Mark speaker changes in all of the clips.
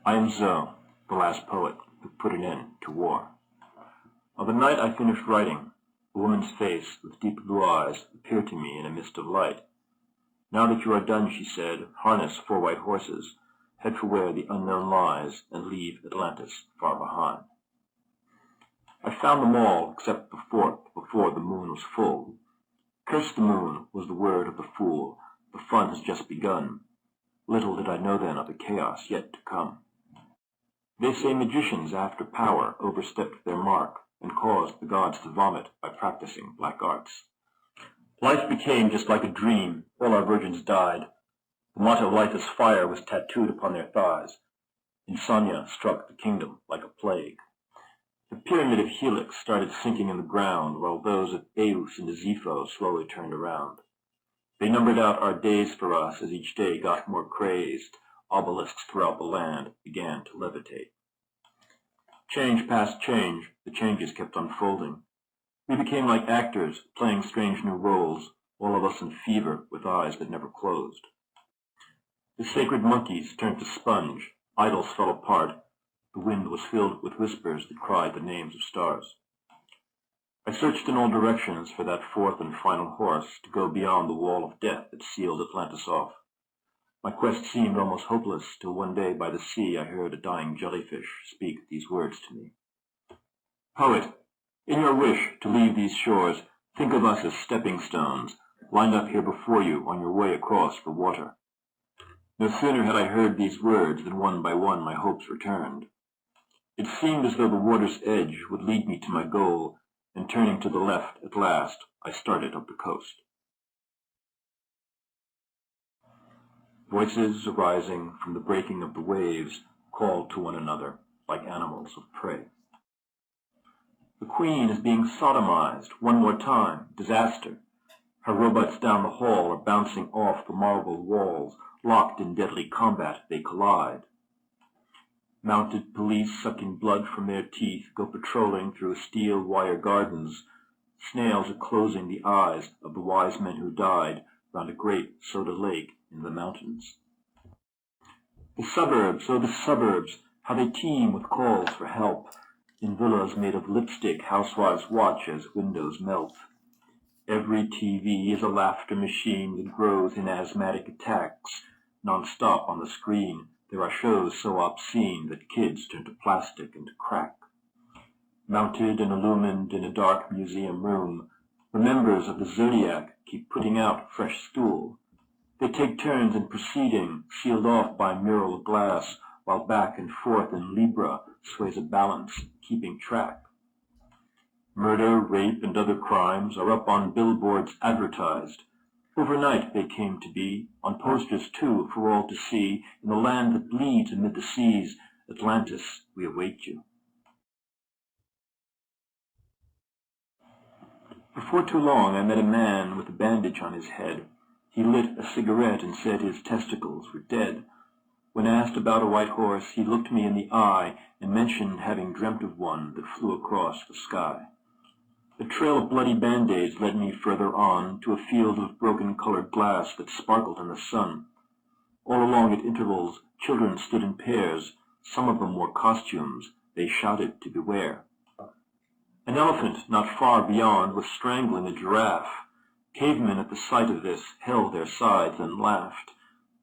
Speaker 1: I am Zoe, the last poet who put an end to war. On the night I finished writing, a woman's face with deep blue eyes appeared to me in a mist of light. Now that you are done, she said, harness 4 white horses, head for where the unknown lies, and leave Atlantis far behind. I found them all except the 4th before the moon was full. Curse the moon was the word of the fool. The fun has just begun. Little did I know then of the chaos yet to come. They say magicians after power overstepped their mark and caused the gods to vomit by practicing black arts. Life became just like a dream. All our virgins died. The motto "Life is fire" was tattooed upon their thighs. Insomnia struck the kingdom like a plague. The pyramid of Helix started sinking in the ground, while those of Eus and Zepho slowly turned around. They numbered out our days for us as each day got more crazed. Obelisks throughout the land began to levitate. Change past change, the changes kept unfolding. We became like actors, playing strange new roles, all of us in fever with eyes that never closed. The sacred monkeys turned to sponge, idols fell apart, the wind was filled with whispers that cried the names of stars. I searched in all directions for that 4th and final horse to go beyond the wall of death that sealed Atlantis off. My quest seemed almost hopeless till one day by the sea I heard a dying jellyfish speak these words to me. Poet, in your wish to leave these shores, think of us as stepping stones, lined up here before you on your way across the water. No sooner had I heard these words than one by one my hopes returned. It seemed as though the water's edge would lead me to my goal, and turning to the left at last, I started up the coast. Voices arising from the breaking of the waves called to one another like animals of prey. The Queen is being sodomized one more time. Disaster. Her robots down the hall are bouncing off the marble walls. Locked in deadly combat, they collide. Mounted police sucking blood from their teeth go patrolling through steel wire gardens. Snails are closing the eyes of the wise men who died round a great soda lake in the mountains. The suburbs, oh the suburbs, how they teem with calls for help. In villas made of lipstick, housewives watch as windows melt. Every TV is a laughter machine that grows in asthmatic attacks. Non-stop on the screen, there are shows so obscene that kids turn to plastic and to crack. Mounted and illumined in a dark museum room, the members of the Zodiac keep putting out fresh stool. They take turns in proceeding, sealed off by mural glass, while back and forth in Libra sways a balance, keeping track. Murder, rape, and other crimes are up on billboards advertised. Overnight they came to be, on posters too, for all to see, in the land that bleeds amid the seas. Atlantis, we await you. Before too long I met a man with a bandage on his head. He lit a cigarette and said his testicles were dead. When asked about a white horse, he looked me in the eye and mentioned having dreamt of one that flew across the sky. A trail of bloody band-aids led me further on to a field of broken-colored glass that sparkled in the sun. All along at intervals, children stood in pairs. Some of them wore costumes. They shouted to beware. An elephant not far beyond was strangling a giraffe. Cavemen at the sight of this held their sides and laughed.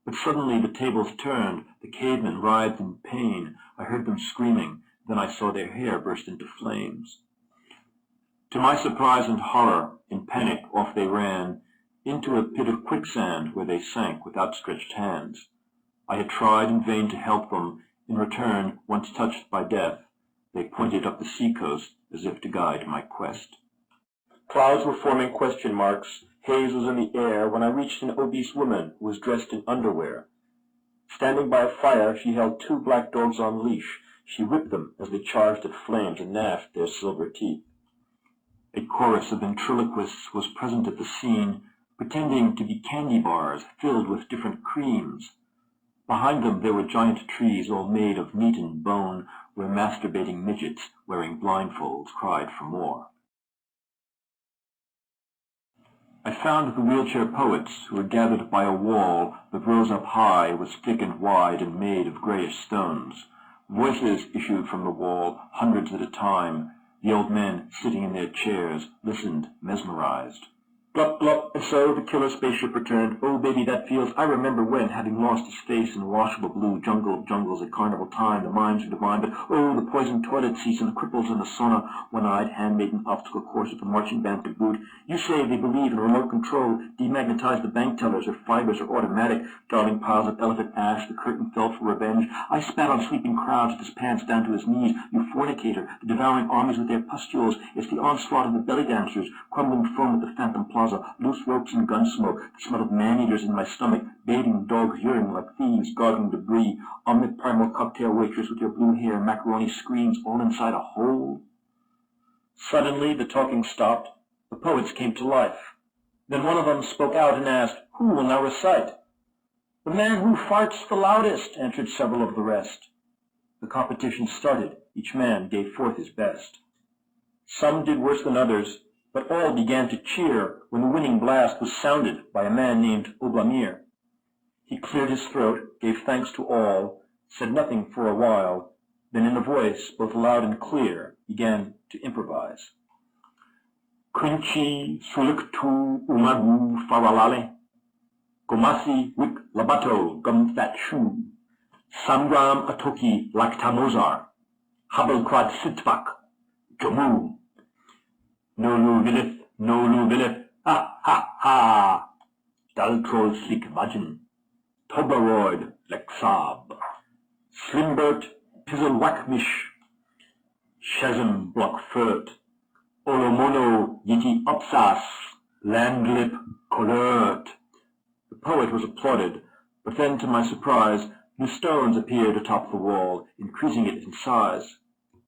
Speaker 1: But suddenly the tables turned. The cavemen writhed in pain. I heard them screaming. Then I saw their hair burst into flames. To my surprise and horror, in panic off they ran, into a pit of quicksand where they sank with outstretched hands. I had tried in vain to help them. In return, once touched by death, they pointed up the seacoast as if to guide my quest. Clouds were forming question marks. Haze was in the air when I reached an obese woman who was dressed in underwear. Standing by a fire, she held 2 black dogs on leash. She whipped them as they charged at flames and gnashed their silver teeth. A chorus of ventriloquists was present at the scene, pretending to be candy bars filled with different creams. Behind them there were giant trees all made of meat and bone, where masturbating midgets wearing blindfolds cried for more. I found the wheelchair poets who were gathered by a wall that rose up high, was thick and wide, and made of grayish stones. Voices issued from the wall, hundreds at a time. The old men, sitting in their chairs, listened, mesmerized. Glup, glup, and so the killer spaceship returned. Oh, baby, that feels. I remember when, having lost his face in washable blue jungle of jungles at carnival time, the minds are divine, but oh, the poisoned toilet seats and the cripples in the sauna, one-eyed, handmaiden obstacle course with the marching band to boot. You say they believe in remote control, demagnetize the bank tellers, their fibers are automatic, darling piles of elephant ash, the curtain fell for revenge. I spat on sleeping crowds with his pants down to his knees. You fornicator, the devouring armies with their pustules. It's the onslaught of the belly dancers, crumbling foam at the Phantom Plaza, loose ropes and gun smoke, the smell of man-eaters in my stomach, bathing dogs urine like thieves, gargling debris, omniprimal cocktail waitress with your blue hair, macaroni screens, all inside a hole. Suddenly the talking stopped. The poets came to life. Then one of them spoke out and asked, "Who will now recite?" "The man who farts the loudest," answered several of the rest. The competition started. Each man gave forth his best. Some did worse than others, but all began to cheer when the winning blast was sounded by a man named Oblamir. He cleared his throat, gave thanks to all, said nothing for a while, then in a voice both loud and clear began to improvise. Quinci suliktu umagu faralale, gomasi wik labato gum fat shu, samgram atoki laktamozar, habelquad sitbak, jomu. No lu vilif, ha ha ha, daltrol slik vagin, tobaroid lexab, slimbert pizzlewakmish, shazam blockfurt, olomono yiti opsas, landlip colert. The poet was applauded, but then to my surprise, new stones appeared atop the wall, increasing it in size.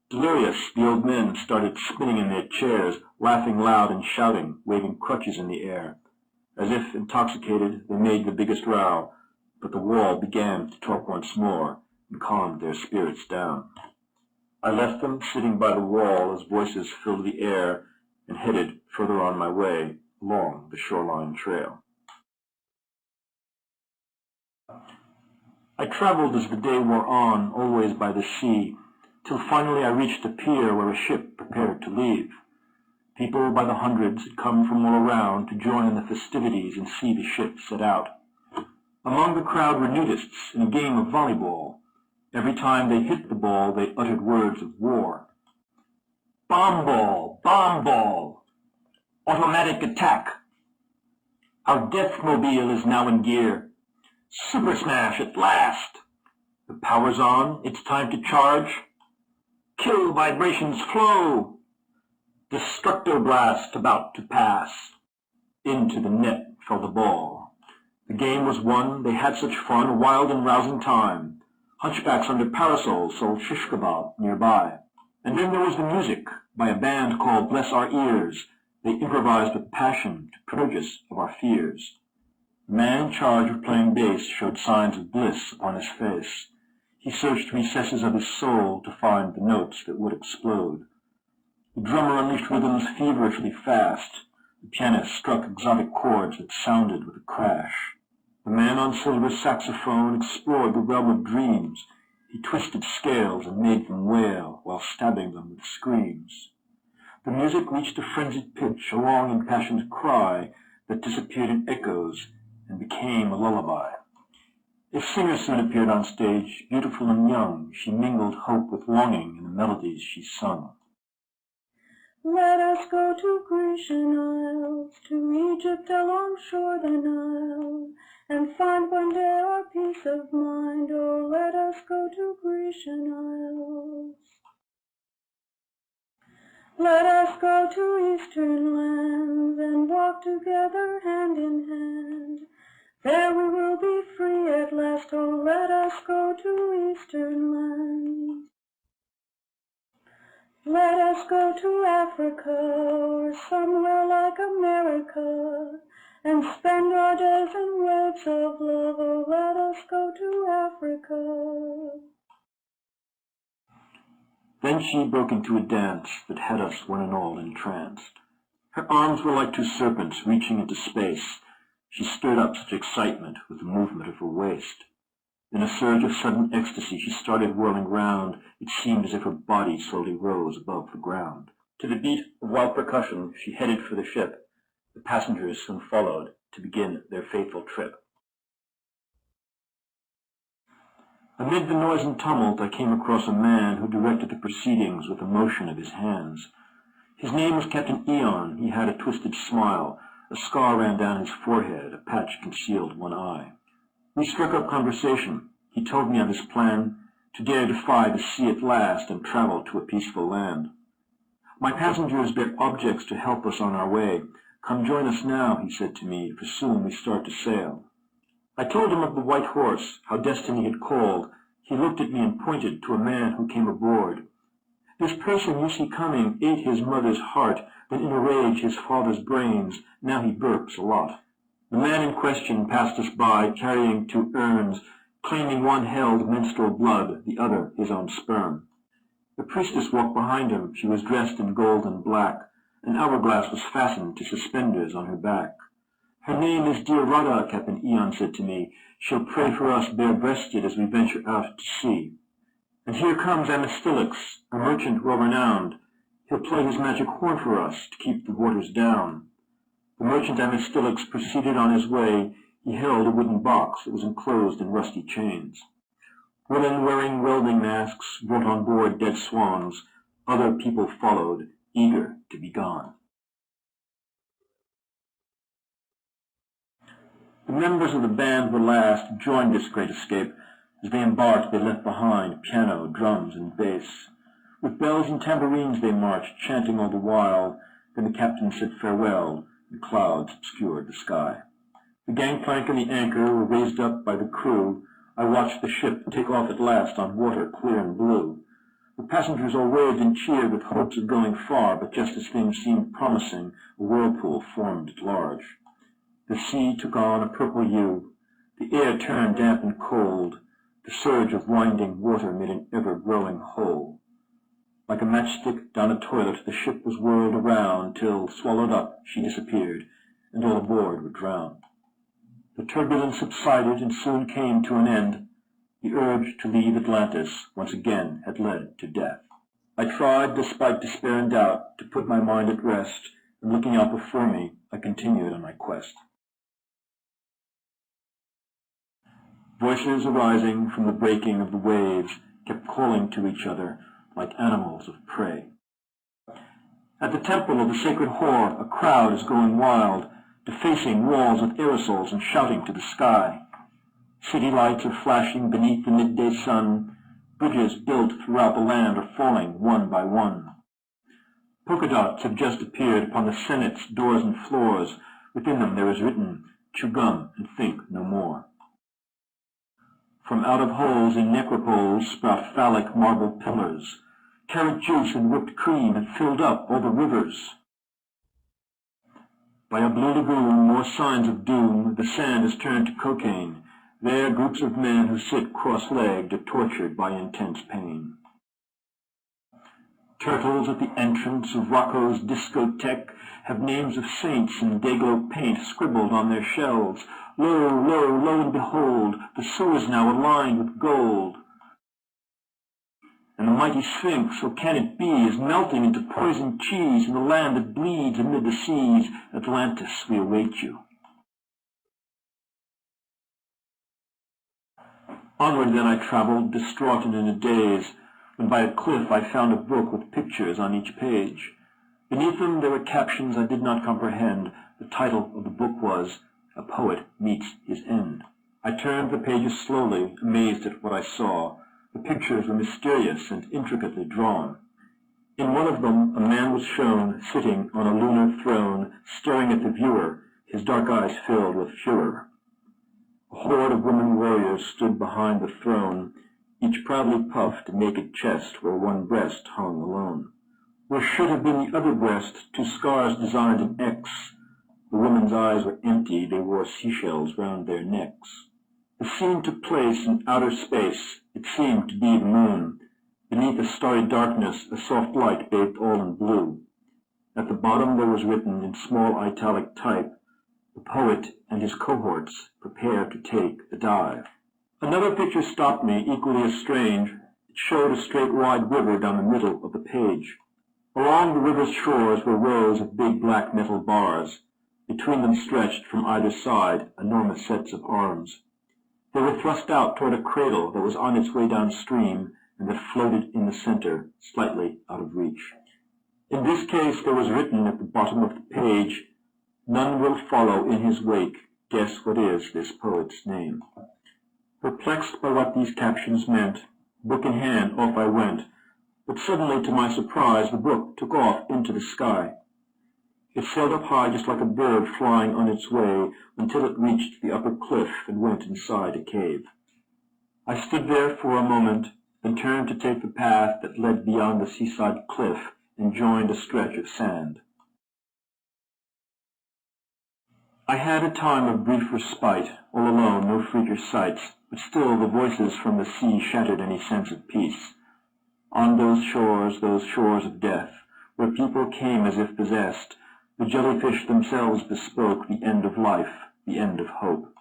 Speaker 1: Delirious, the old men started spinning in their chairs, laughing loud and shouting, waving crutches in the air. As if intoxicated, they made the biggest row, but the wall began to talk once more and calmed their spirits down. I left them sitting by the wall as voices filled the air and headed further on my way along the shoreline trail. I traveled as the day wore on, always by the sea, till finally I reached a pier where a ship prepared to leave. People by the hundreds had come from all around to join in the festivities and see the ship set out. Among the crowd were nudists in a game of volleyball. Every time they hit the ball, they uttered words of war. Bomb ball, automatic attack. Our Deathmobile is now in gear. Super Smash at last. The power's on, it's time to charge. Kill vibrations flow. Destructo blast about to pass. Into the net fell the ball. The game was won, they had such fun, a wild and rousing time. Hunchbacks under parasols sold shish kebab nearby. And then there was the music by a band called Bless Our Ears. They improvised with passion to purge us of our fears. The man in charge of playing bass showed signs of bliss upon his face. He searched recesses of his soul to find the notes that would explode. The drummer unleashed rhythms feverishly fast. The pianist struck exotic chords that sounded with a crash. The man on silver saxophone explored the realm of dreams. He twisted scales and made them wail while stabbing them with screams. The music reached a frenzied pitch, a long impassioned cry that disappeared in echoes and became a lullaby. A singer soon appeared on stage, beautiful and young. She mingled hope with longing in the melodies she sung.
Speaker 2: Let us go to Grecian Isles, to Egypt along shore the Nile, and find one day our peace of mind. Oh, let us go to Grecian Isles. Let us go to eastern lands, and walk together hand in hand. There we will be free at last. Oh, let us go to eastern lands. Let us go to Africa, or somewhere like America, and spend our days in waves of love. Oh, let us go to Africa.
Speaker 1: Then she broke into a dance that had us one and all entranced. Her arms were like two serpents reaching into space. She stirred up such excitement with the movement of her waist. In a surge of sudden ecstasy, she started whirling round. It seemed as if her body slowly rose above the ground. To the beat of wild percussion, she headed for the ship. The passengers soon followed to begin their fateful trip. Amid the noise and tumult, I came across a man who directed the proceedings with a motion of his hands. His name was Captain Eon. He had a twisted smile. A scar ran down his forehead. A patch concealed one eye. We struck up conversation. He told me of his plan to dare defy the sea at last and travel to a peaceful land. My passengers bear objects to help us on our way. Come join us now, he said to me, for soon we start to sail. I told him of the white horse, how destiny had called. He looked at me and pointed to a man who came aboard. This person you see coming ate his mother's heart, then in a rage his father's brains. Now he burps a lot. The man in question passed us by, carrying two urns, claiming one held menstrual blood, the other his own sperm. The priestess walked behind him. She was dressed in gold and black. An hourglass was fastened to suspenders on her back. Her name is Derrida, Captain Eon said to me. She'll pray for us bare-breasted as we venture out to sea. And here comes Amistylix, a merchant well-renowned. He'll play his magic horn for us to keep the waters down. The merchant Amistylix proceeded on his way. He held a wooden box that was enclosed in rusty chains. Women wearing welding masks brought on board dead swans. Other people followed, eager to be gone. The members of the band were last to join this great escape. As they embarked, they left behind piano, drums, and bass. With bells and tambourines they marched, chanting all the while. Then the captain said farewell, and clouds obscured the sky. The gangplank and the anchor were raised up by the crew. I watched the ship take off at last on water clear and blue. The passengers all waved and cheered with hopes of going far, but just as things seemed promising, a whirlpool formed at large. The sea took on a purple hue. The air turned damp and cold. The surge of winding water made an ever-growing hole. Like a matchstick down a toilet, the ship was whirled around till, swallowed up, she disappeared, and all aboard were drowned. The turbulence subsided and soon came to an end. The urge to leave Atlantis once again had led to death. I tried, despite despair and doubt, to put my mind at rest, and looking out before me, I continued on my quest. Voices arising from the breaking of the waves kept calling to each other like animals of prey. At the temple of the sacred whore, a crowd is going wild, defacing walls with aerosols and shouting to the sky. City lights are flashing beneath the midday sun. Bridges built throughout the land are falling one by one. Polka dots have just appeared upon the Senate's doors and floors. Within them there is written, "Chew gum and think no more." From out of holes in necropoles sprout phallic marble pillars. Carrot juice and whipped cream have filled up all the rivers. By a blue lagoon, more signs of doom. The sand is turned to cocaine. There, groups of men who sit cross-legged are tortured by intense pain. Turtles at the entrance of Rocco's discotheque have names of saints in dayglow paint scribbled on their shells. Lo, lo, lo and behold, the sewers now are lined with gold. And the mighty Sphinx, oh can it be, is melting into poisoned cheese in the land that bleeds amid the seas. Atlantis, we await you. Onward then I traveled, distraught and in a daze, when by a cliff I found a book with pictures on each page. Beneath them there were captions I did not comprehend. The title of the book was, "A Poet Meets His End." I turned the pages slowly, amazed at what I saw. The pictures were mysterious and intricately drawn. In one of them a man was shown sitting on a lunar throne, staring at the viewer, his dark eyes filled with furor. A horde of women warriors stood behind the throne, each proudly puffed a naked chest where one breast hung alone. Where should have been the other breast, two scars designed in X. The women's eyes were empty, they wore seashells round their necks. The scene took place in outer space. It seemed to be the moon. Beneath a starry darkness, a soft light bathed all in blue. At the bottom there was written in small italic type, "The poet and his cohorts prepare to take the dive." Another picture stopped me, equally as strange. It showed a straight wide river down the middle of the page. Along the river's shores were rows of big black metal bars. Between them stretched from either side enormous sets of arms. They were thrust out toward a cradle that was on its way downstream and that floated in the center, slightly out of reach. In this case there was written at the bottom of the page, "None will follow in his wake. Guess what is this poet's name?" Perplexed by what these captions meant, book in hand, off I went, but suddenly, to my surprise, the book took off into the sky. It sailed up high just like a bird flying on its way until it reached the upper cliff and went inside a cave. I stood there for a moment, then turned to take the path that led beyond the seaside cliff and joined a stretch of sand. I had a time of brief respite, all alone, no freakier sights, but still the voices from the sea shattered any sense of peace. On those shores of death, where people came as if possessed, the jellyfish themselves bespoke the end of life, the end of hope.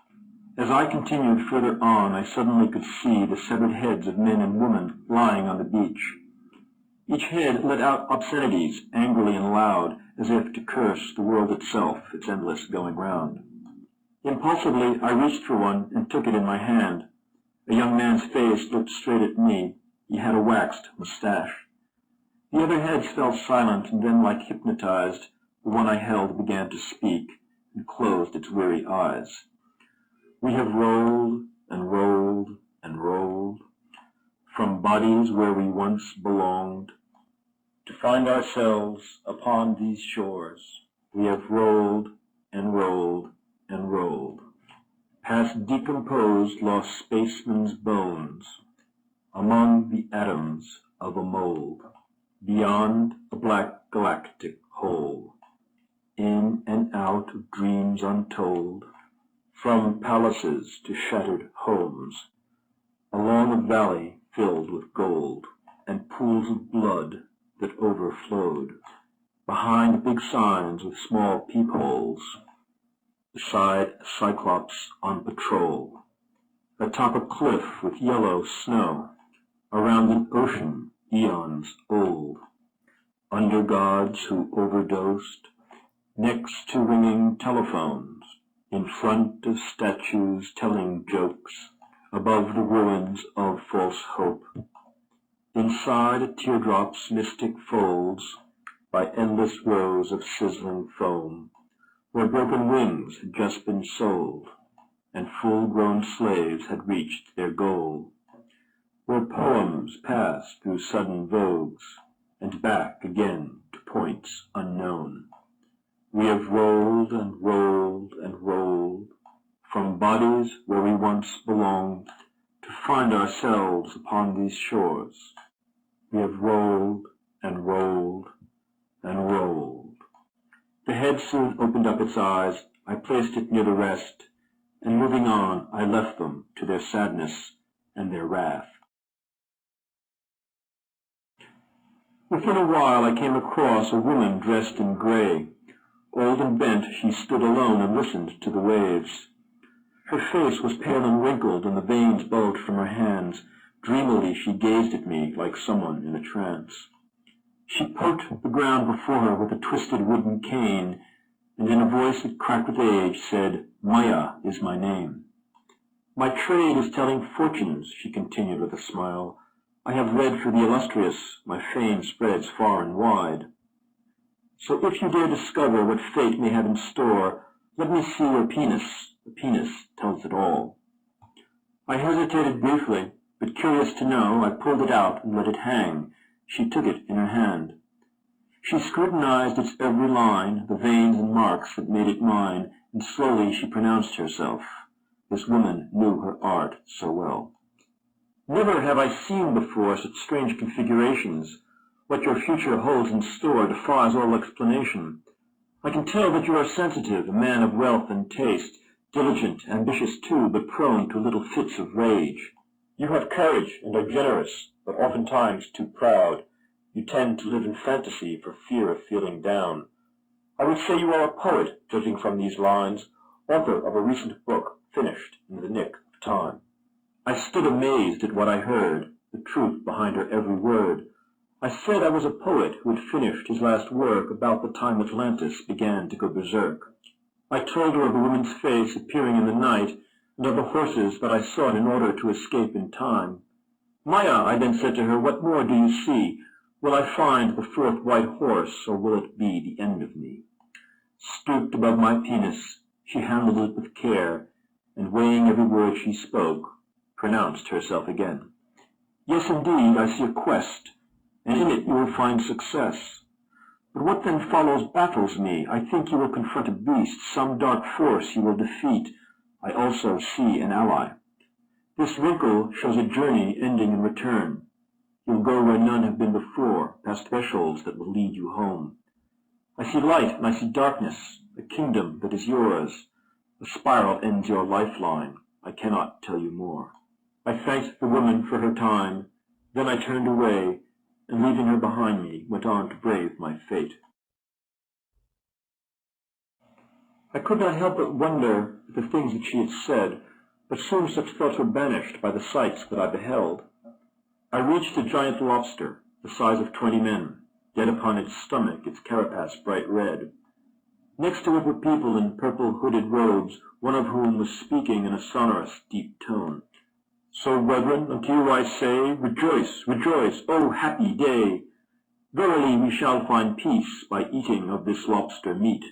Speaker 1: As I continued further on, I suddenly could see the severed heads of men and women lying on the beach. Each head let out obscenities, angrily and loud, as if to curse the world itself, its endless going round. Impulsively, I reached for one and took it in my hand. A young man's face looked straight at me. He had a waxed mustache. The other heads fell silent, and then, like hypnotized, the one I held began to speak and closed its weary eyes. "We have rolled and rolled and rolled from bodies where we once belonged to find ourselves upon these shores. We have rolled and rolled and rolled past decomposed lost spacemen's bones, among the atoms of a mold, beyond a black galactic hole, in and out of dreams untold, from palaces to shattered homes, along a valley filled with gold, and pools of blood that overflowed, behind big signs with small peepholes, beside a cyclops on patrol, atop a cliff with yellow snow, around an ocean eons old, under gods who overdosed, next to ringing telephones, in front of statues telling jokes, above the ruins of false hope, inside a teardrop's mystic folds, by endless rows of sizzling foam, where broken wings had just been sold, and full-grown slaves had reached their goal, where poems passed through sudden vogues, and back again to points unknown. We have rolled and rolled and rolled from bodies where we once belonged to find ourselves upon these shores. We have rolled and rolled and rolled." The head soon opened up its eyes. I placed it near the rest, and moving on, I left them to their sadness and their wrath. Within a while I came across a woman dressed in gray. Old and bent, she stood alone and listened to the waves. Her face was pale and wrinkled, and the veins bulged from her hands. Dreamily she gazed at me like someone in a trance. She poked the ground before her with a twisted wooden cane, and in a voice that cracked with age said, "Maya is my name." "My trade is telling fortunes," she continued with a smile. "I have read for the illustrious, my fame spreads far and wide. So if you dare discover what fate may have in store, let me see your penis. The penis tells it all." I hesitated briefly, but curious to know, I pulled it out and let it hang. She took it in her hand. She scrutinized its every line, the veins and marks that made it mine, and slowly she pronounced herself. This woman knew her art so well. "Never have I seen before such strange configurations. What your future holds in store defies all explanation. I can tell that you are sensitive, a man of wealth and taste, diligent, ambitious too, but prone to little fits of rage. You have courage and are generous, but oftentimes too proud. You tend to live in fantasy for fear of feeling down. I would say you are a poet, judging from these lines, author of a recent book, finished in the nick of time. I stood amazed at what I heard, the truth behind her every word. I said I was a poet who had finished his last work about the time Atlantis began to go berserk. I told her of the woman's face appearing in the night, and of the horses that I sought in order to escape in time. Maya, I then said to her, what more do you see? Will I find the fourth white horse, or will it be the end of me? Stooped above my penis, she handled it with care, and weighing every word she spoke, pronounced herself again. Yes, indeed, I see a quest, and in it you will find success. But what then follows baffles me. I think you will confront a beast, some dark force you will defeat. I also see an ally. This wrinkle shows a journey ending in return. You'll go where none have been before, past thresholds that will lead you home. I see light and I see darkness, a kingdom that is yours. A spiral ends your lifeline. I cannot tell you more. I thanked the woman for her time. Then I turned away, and leaving her behind me, went on to brave my fate. I could not help but wonder at the things that she had said, but soon such thoughts were banished by the sights that I beheld. I reached a giant lobster, the size of 20 men, dead upon its stomach, its carapace bright red. Next to it were people in purple hooded robes, one of whom was speaking in a sonorous, deep tone. So, brethren, unto you I say, rejoice, rejoice, O happy day! Verily we shall find peace by eating of this lobster meat.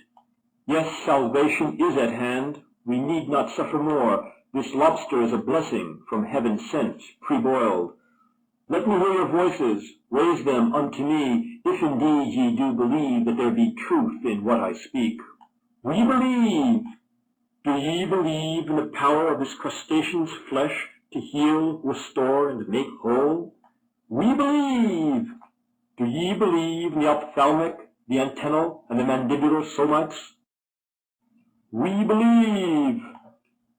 Speaker 1: Yes, salvation is at hand. We need not suffer more. This lobster is a blessing from heaven sent, pre-boiled. Let me hear your voices, raise them unto me, if indeed ye do believe that there be truth in what I speak. We believe. Do ye believe in the power of this crustacean's flesh to heal, restore, and make whole? We believe. Do ye believe in the ophthalmic, the antennal, and the mandibular somites? We believe.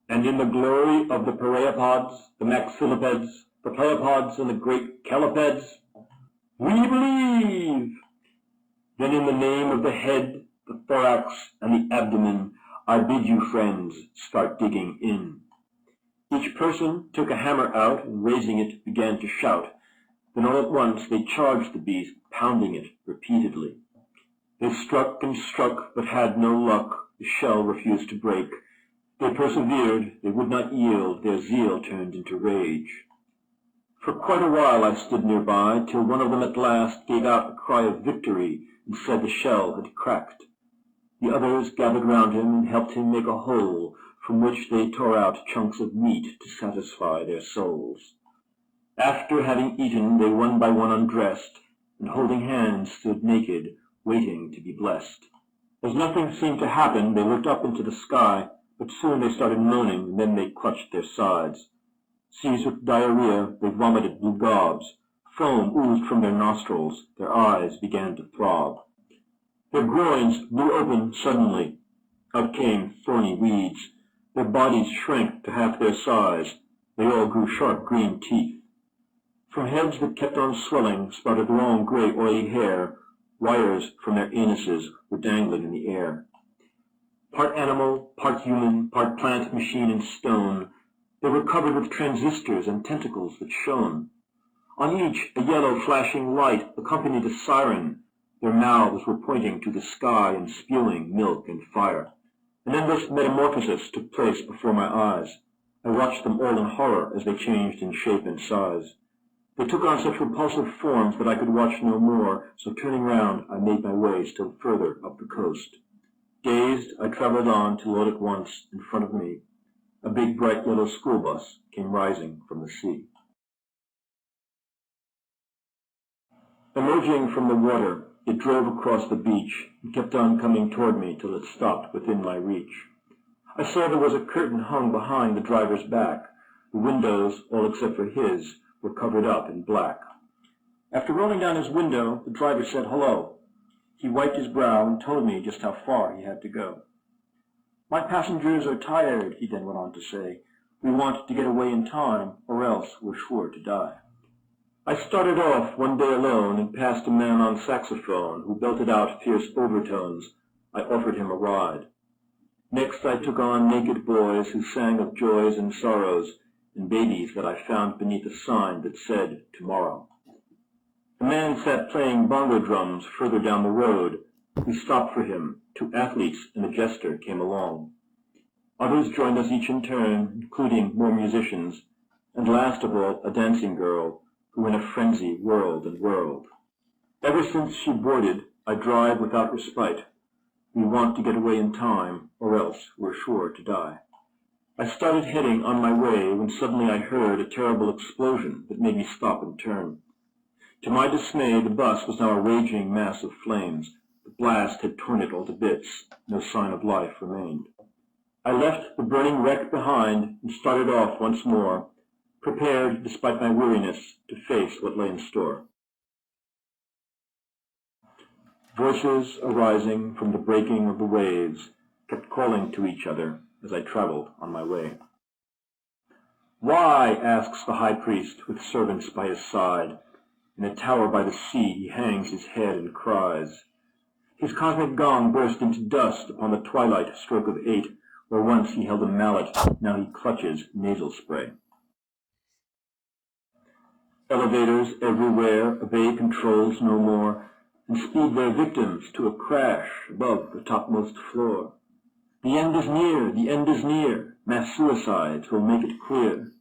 Speaker 1: And in the glory of the paraeopods, the maxillipeds, the pleopods, and the great calipeds? We believe. Then in the name of the head, the thorax, and the abdomen, I bid you, friends, start digging in. Each person took a hammer out, and raising it, began to shout. Then all at once they charged the beast, pounding it repeatedly. They struck and struck, but had no luck. The shell refused to break. They persevered, they would not yield, their zeal turned into rage. For quite a while I stood nearby, till one of them at last gave out a cry of victory, and said the shell had cracked. The others gathered round him and helped him make a hole, from which they tore out chunks of meat to satisfy their souls. After having eaten, they one by one undressed, and holding hands stood naked, waiting to be blessed. As nothing seemed to happen, they looked up into the sky, but soon they started moaning, and then they clutched their sides. Seized with diarrhea, they vomited blue gobs. Foam oozed from their nostrils. Their eyes began to throb. Their groins blew open suddenly. Out came thorny weeds. Their bodies shrank to half their size. They all grew sharp green teeth. From heads that kept on swelling sprouted long gray oily hair. Wires from their anuses were dangling in the air. Part animal, part human, part plant, machine, and stone, they were covered with transistors and tentacles that shone. On each a yellow flashing light accompanied a siren. Their mouths were pointing to the sky and spewing milk and fire. An endless metamorphosis took place before my eyes. I watched them all in horror as they changed in shape and size. They took on such repulsive forms that I could watch no more, so turning round I made my way still further up the coast. Dazed, I traveled on till all at once, in front of me, a big bright yellow school bus came rising from the sea. Emerging from the water, it drove across the beach and kept on coming toward me till it stopped within my reach. I saw there was a curtain hung behind the driver's back. The windows, all except for his, were covered up in black. After rolling down his window, the driver said hello. He wiped his brow and told me just how far he had to go. My passengers are tired, he then went on to say. We want to get away in time, or else we're sure to die. I started off one day alone and passed a man on saxophone who belted out fierce overtones. I offered him a ride. Next I took on naked boys who sang of joys and sorrows, and babies that I found beneath a sign that said, tomorrow. A man sat playing bongo drums further down the road. We stopped for him. 2 athletes and a jester came along. Others joined us each in turn, including more musicians, and last of all a dancing girl, who in a frenzy whirled and whirled. Ever since she boarded, I drive without respite. We want to get away in time, or else we're sure to die. I started heading on my way when suddenly I heard a terrible explosion that made me stop and turn. To my dismay, the bus was now a raging mass of flames. The blast had torn it all to bits. No sign of life remained. I left the burning wreck behind and started off once more, prepared, despite my weariness, to face what lay in store. Voices arising from the breaking of the waves kept calling to each other as I traveled on my way. Why, asks the high priest with servants by his side, in a tower by the sea he hangs his head and cries. His cosmic gong burst into dust upon the twilight stroke of 8, where once he held a mallet, now he clutches nasal spray. Elevators everywhere obey controls no more, and speed their victims to a crash above the topmost floor. The end is near, the end is near, mass suicides will make it clear.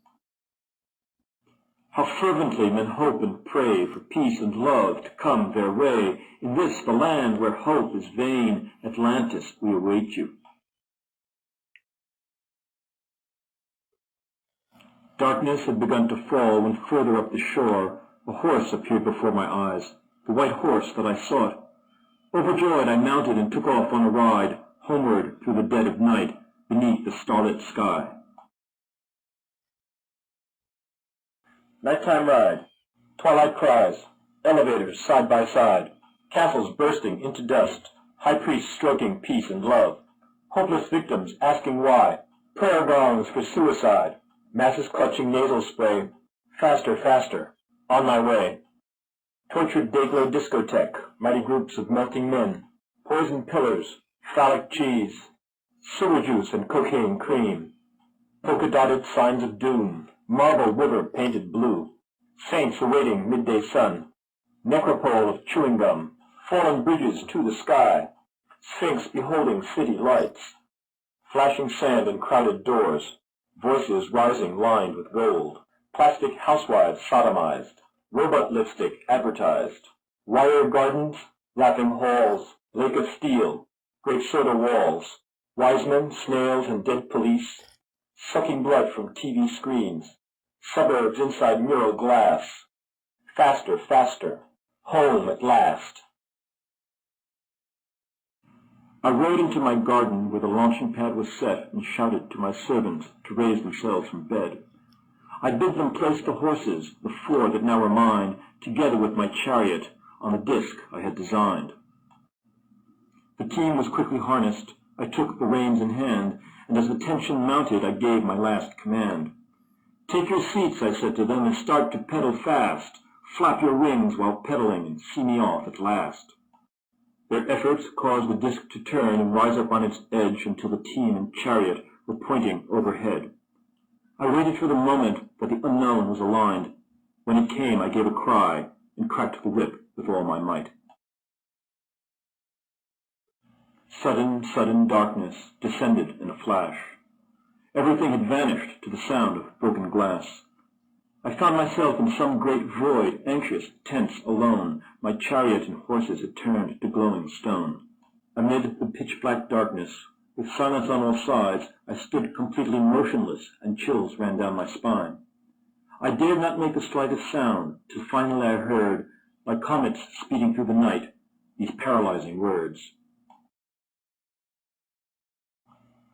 Speaker 1: How fervently men hope and pray for peace and love to come their way. In this, the land where hope is vain, Atlantis, we await you. Darkness had begun to fall when further up the shore a horse appeared before my eyes, the white horse that I sought. Overjoyed, I mounted and took off on a ride, homeward through the dead of night, beneath the starlit sky. Nighttime ride. Twilight cries. Elevators side by side. Castles bursting into dust. High priests stroking peace and love. Hopeless victims asking why. Prayer gongs for suicide. Masses clutching nasal spray. Faster, faster. On my way. Tortured day-glow discotheque. Mighty groups of melting men. Poison pillars. Phallic cheese. Sewer juice and cocaine cream. Polka-dotted signs of doom. Marble river painted blue. Saints awaiting midday sun. Necropole of chewing gum. Fallen bridges to the sky. Sphinx beholding city lights. Flashing sand and crowded doors. Voices rising lined with gold. Plastic housewives sodomized. Robot lipstick advertised. Wire gardens, laughing halls. Lake of steel. Great soda walls. Wise men, snails, and dead police. Sucking blood from TV screens. Suburbs inside mural glass. Faster, faster. Home at last. I rode into my garden where the launching pad was set and shouted to my servants to raise themselves from bed. I bid them place the horses, the 4 that now were mine, together with my chariot on the disc I had designed. The team was quickly harnessed. I took the reins in hand, and as the tension mounted, I gave my last command. Take your seats, I said to them, and start to pedal fast. Flap your wings while pedaling and see me off at last. Their efforts caused the disc to turn and rise up on its edge until the team and chariot were pointing overhead. I waited for the moment that the unknown was aligned. When it came, I gave a cry and cracked the whip with all my might. Sudden darkness descended in a flash. Everything had vanished to the sound of broken glass. I found myself in some great void, anxious, tense, alone. My chariot and horses had turned to glowing stone. Amid the pitch-black darkness, with silence on all sides, I stood completely motionless, and chills ran down my spine. I dared not make the slightest sound, till finally I heard, like comets speeding through the night, these paralyzing words.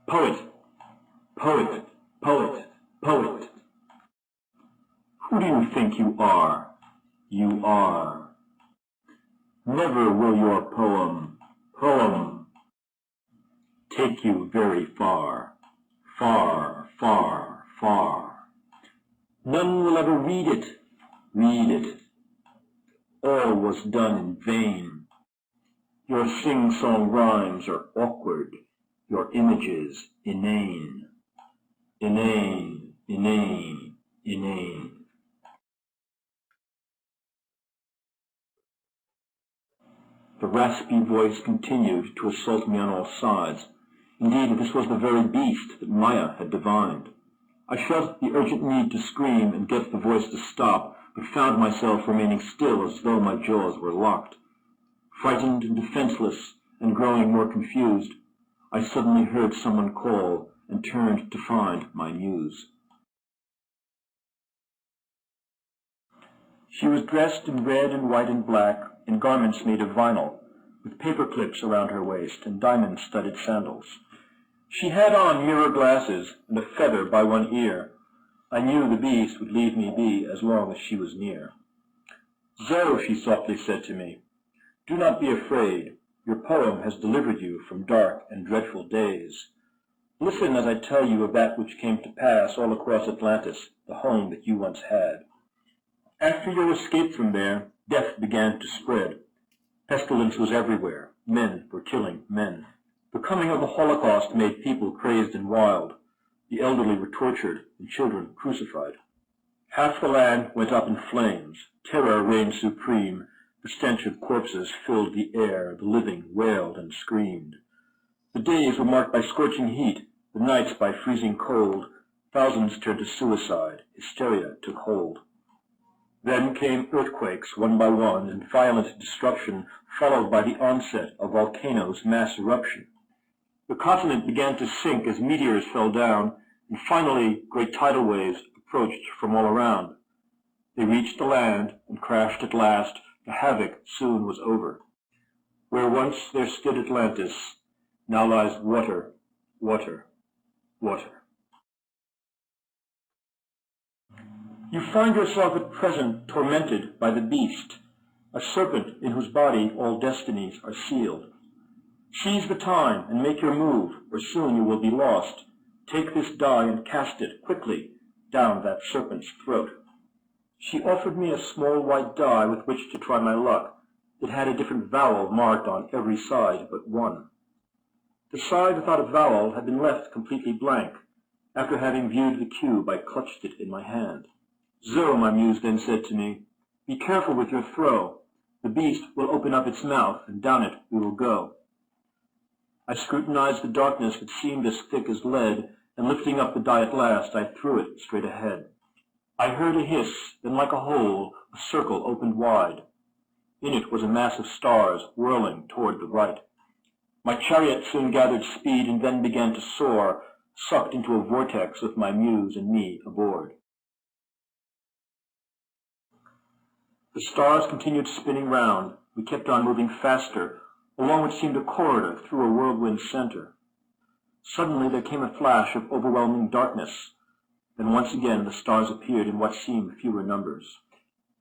Speaker 1: Poet, poet, poet, poet. Who do you think you are? You are. Never will your poem take you very far, far, far, far. None will ever read it, all was done in vain. Your sing-song rhymes are awkward, your images inane. Inane, inane, inane. The raspy voice continued to assault me on all sides. Indeed, this was the very beast that Maya had divined. I felt the urgent need to scream and get the voice to stop, but found myself remaining still as though my jaws were locked. Frightened and defenseless, and growing more confused, I suddenly heard someone call and turned to find my muse. She was dressed in red and white and black, in garments made of vinyl, with paper clips around her waist and diamond-studded sandals. She had on mirror glasses and a feather by one ear. I knew the beast would leave me be as long as she was near. "Zo," she softly said to me, "do not be afraid. Your poem has delivered you from dark and dreadful days. Listen as I tell you of that which came to pass all across Atlantis, the home that you once had. After your escape from there, death began to spread. Pestilence was everywhere. Men were killing men. The coming of the Holocaust made people crazed and wild. The elderly were tortured and children crucified. Half the land went up in flames. Terror reigned supreme. The stench of corpses filled the air. The living wailed and screamed. The days were marked by scorching heat, the nights by freezing cold. Thousands turned to suicide. Hysteria took hold. Then came earthquakes, one by one, and violent destruction, followed by the onset of volcanoes' mass eruption. The continent began to sink as meteors fell down, and finally great tidal waves approached from all around. They reached the land and crashed at last. The havoc soon was over. Where once there stood Atlantis, now lies water, water, water. You find yourself at present tormented by the beast, a serpent in whose body all destinies are sealed. Seize the time and make your move, or soon you will be lost. Take this die and cast it quickly down that serpent's throat. She offered me a small white die with which to try my luck. It had a different vowel marked on every side but one. The side without a vowel had been left completely blank. After having viewed the cube, I clutched it in my hand. "Zo," my muse then said to me, "be careful with your throw. The beast will open up its mouth, and down it we will go." I scrutinized the darkness that seemed as thick as lead, and lifting up the die at last, I threw it straight ahead. I heard a hiss, then like a hole, a circle opened wide. In it was a mass of stars whirling toward the right. My chariot soon gathered speed and then began to soar, sucked into a vortex with my muse and me aboard. The stars continued spinning round. We kept on moving faster, along what seemed a corridor through a whirlwind center. Suddenly there came a flash of overwhelming darkness. Then once again the stars appeared in what seemed fewer numbers.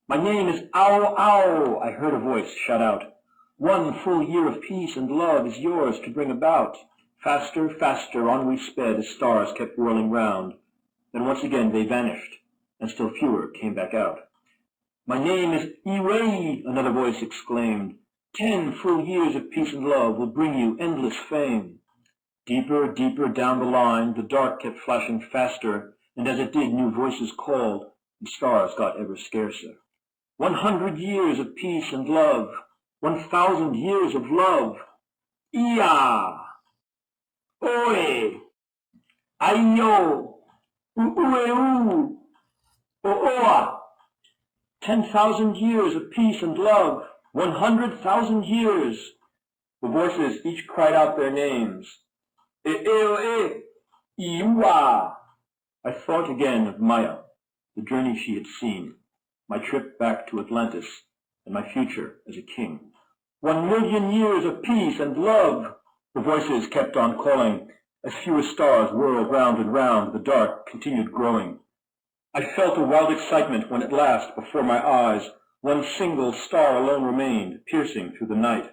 Speaker 1: "My name is Ow, Ow," I heard a voice shout out. "One full year of peace and love is yours to bring about." Faster, faster on we sped as stars kept whirling round. Then once again they vanished, and still fewer came back out. "My name is Iway," another voice exclaimed. 10 full years of peace and love will bring you endless fame." Deeper, deeper down the line, the dark kept flashing faster, and as it did, new voices called, and stars got ever scarcer. 100 years of peace and love, 1,000 years of love. Ia! Oe! Ayo! Uueu! Ooa! 10,000 years of peace and love, 100,000 years. The voices each cried out their names. E-e-o-e! Iwa! I thought again of Maya, the journey she had seen, my trip back to Atlantis, and my future as a king. 1,000,000 years of peace and love, the voices kept on calling. As fewer stars whirled round and round, the dark continued growing. I felt a wild excitement when at last, before my eyes, one single star alone remained, piercing through the night.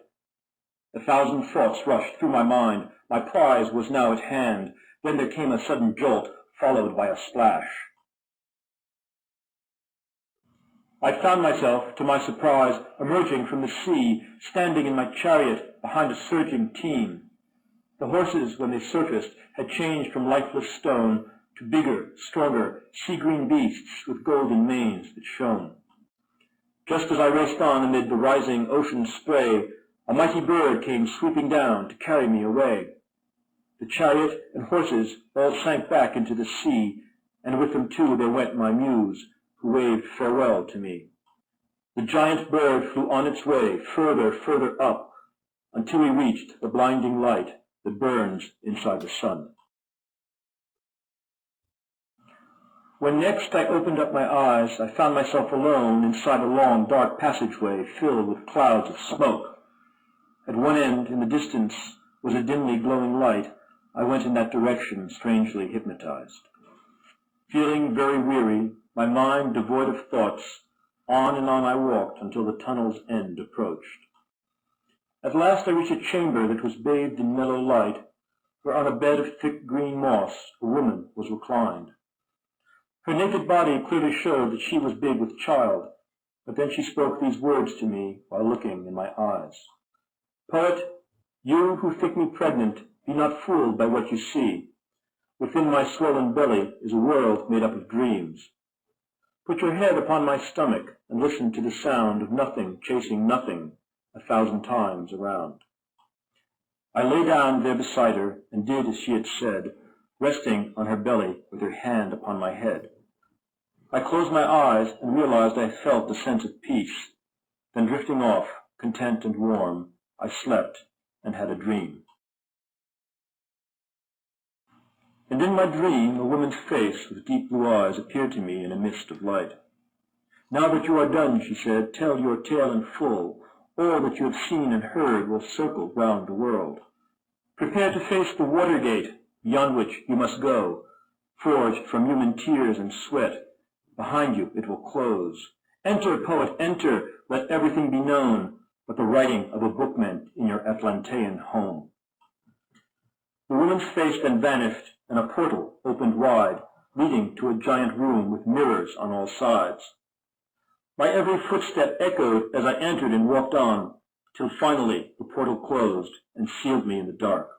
Speaker 1: 1,000 thoughts rushed through my mind. My prize was now at hand. Then there came a sudden jolt, followed by a splash. I found myself, to my surprise, emerging from the sea, standing in my chariot behind a surging team. The horses, when they surfaced, had changed from lifeless stone to bigger, stronger, sea-green beasts with golden manes that shone. Just as I raced on amid the rising ocean spray, a mighty bird came sweeping down to carry me away. The chariot and horses all sank back into the sea, and with them too there went my muse, who waved farewell to me. The giant bird flew on its way, further up, until we reached the blinding light that burns inside the sun. When next I opened up my eyes, I found myself alone inside a long, dark passageway filled with clouds of smoke. At one end, in the distance, was a dimly glowing light. I went in that direction, strangely hypnotized. Feeling very weary, my mind devoid of thoughts, on and on I walked until the tunnel's end approached. At last I reached a chamber that was bathed in mellow light, where on a bed of thick green moss a woman was reclined. Her naked body clearly showed that she was big with child, but then she spoke these words to me while looking in my eyes. "Poet, you who think me pregnant, be not fooled by what you see. Within my swollen belly is a world made up of dreams. Put your head upon my stomach and listen to the sound of nothing chasing nothing 1,000 times around." I lay down there beside her and did as she had said, resting on her belly with her hand upon my head. I closed my eyes and realized I felt a sense of peace. Then drifting off, content and warm, I slept and had a dream. And in my dream, a woman's face with deep blue eyes appeared to me in a mist of light. "Now that you are done," she said, "tell your tale in full. All that you have seen and heard will circle round the world. Prepare to face the water gate, beyond which you must go, forged from human tears and sweat. Behind you it will close. Enter, poet, enter, let everything be known but the writing of a bookman in your Atlantean home." The woman's face then vanished, and a portal opened wide, leading to a giant room with mirrors on all sides. My every footstep echoed as I entered and walked on, till finally the portal closed and sealed me in the dark.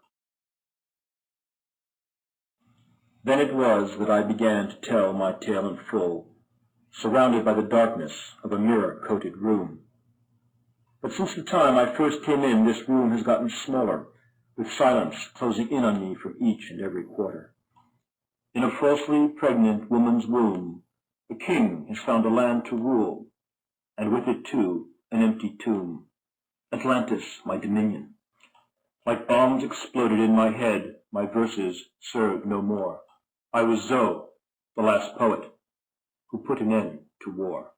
Speaker 1: Then it was that I began to tell my tale in full, surrounded by the darkness of a mirror-coated room. But since the time I first came in, this room has gotten smaller, with silence closing in on me from each and every quarter. In a falsely pregnant woman's womb, the king has found a land to rule, and with it too an empty tomb. Atlantis, my dominion. Like bombs exploded in my head, my verses served no more. I was Zoe, the last poet, who put an end to war.